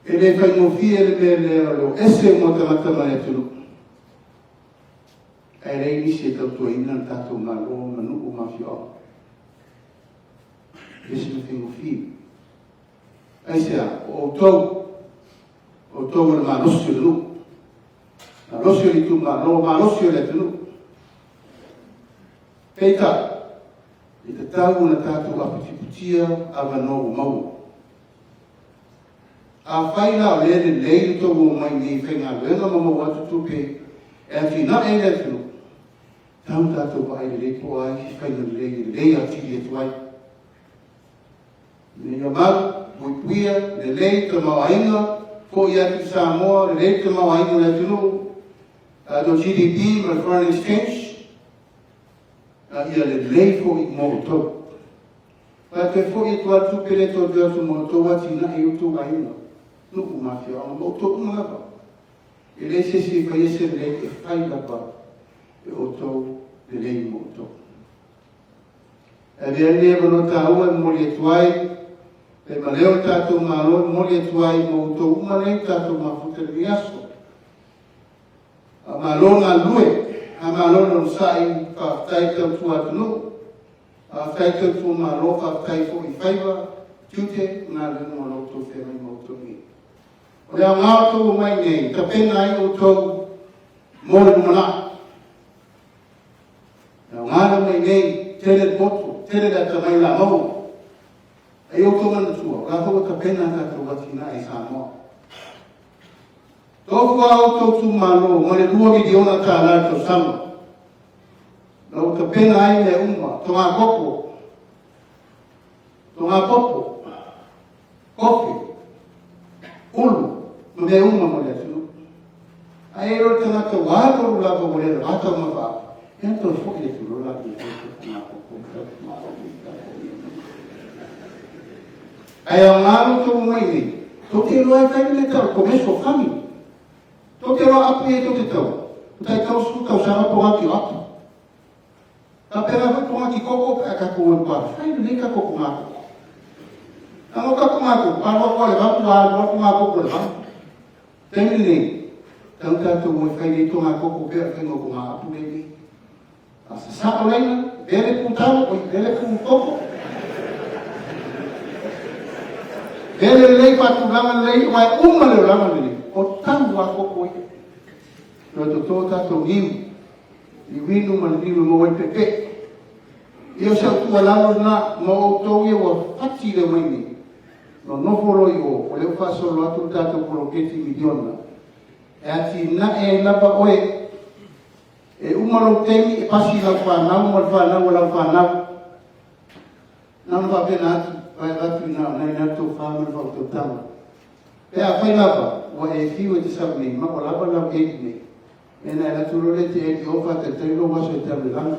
E le whaingofia le mea lea leo ese mo tamata mai atunu. Ai rei nisi e tautua ina na tātou ngā roa manuku mawhio. Ese me whaingofia. Ai sea, o tau le mā rosi o le nuku. Mā rosi o le tu mā roa, mā rosi o le atunu. Peita, i te tau na tātou aputiputia awanoa maua. A whaina o lere leiri tō o mai ni whainga luenga mama watu tupe e a whina e le tunu. Tau tātou pa ai le po ai ki whaina leiri a tiri e tuai. Ne ia maru, puipuia, le leiri ta mawainga, ko i atu Samoa, le leiri ta mawainga le tunu. Do GDP, my foreign exchange, ia le leiri ko i mo tau. Pa te fo i tu atu pere tō te atu mo tau ati na e utu wainga. Nuku mafia, ama mo tō umanga. E le se si whai ese le e whai lapa e o tō le lei mo tō. E vea le wano tā ua mori e tuai, e ma leo tātou mālo mori e tuai mo tō umane tātou mafuta ni aso. A mālo ngā lue, a mālo no sai whaftai tau tu atunu, a whai tau tu mālo whaftai fo i whaiwa, tiute ngā leno alo tō whenai mo tō ni. O lea ngā tō mai nei, ka pena ai o tō mōre mana. Lea ngā mai nei, tere moto, tere da ka mai la mau. E o tō mana tua, la tō ka pena ka tō watina e Samoa. Tōku au tō tū mālo, mone lua mi di ona tā nā tō sama. Lau ka pena ai le umma, tō ngā koko. Tō ngā koko. Kofi. Ulu. No me uma mulher, não. Aí eu tenho que guardar o lado mulher, bata uma vá. Então foi ele que lá de aí eu lá no mãe, tu te lo vai meter, começo a família. Tu te lo apoia tu te tão. Tu tá tão suca o chama por aqui lá. Tá pegando por aqui coco a cacoa para. Aí nem cacoa maco. Não cacoa maco, para olha, vamos lá, vamos maco por lá. Temili, tau tātou mo whai nei tō ngā koko pēr whengo ko ngā apu nei. A sa sāpa leina, vele pū tau, oi vele pū koko. Vele lei patu lama lei, mai uma leo lama lei. O tangu a koko i. Roto tō tātou iu, i winu man iu mo wai pepe. Io sa tua lama na, mo o tō i o pati le mai nei. No noforo i o leo whasolo atu tātou poroketi miliona. E ati na e napa oe, e umaro temi e pasi lau whanau, mal whanau, lau whanau. Nau whapena atu, vai atu nau, nai nato whanau whauto tama. E a whai lapa, wa e whiu e te sabu nei, mako lapa lau e nei. E nai naturo le te e ki ofa te teilo waso e tamu langa.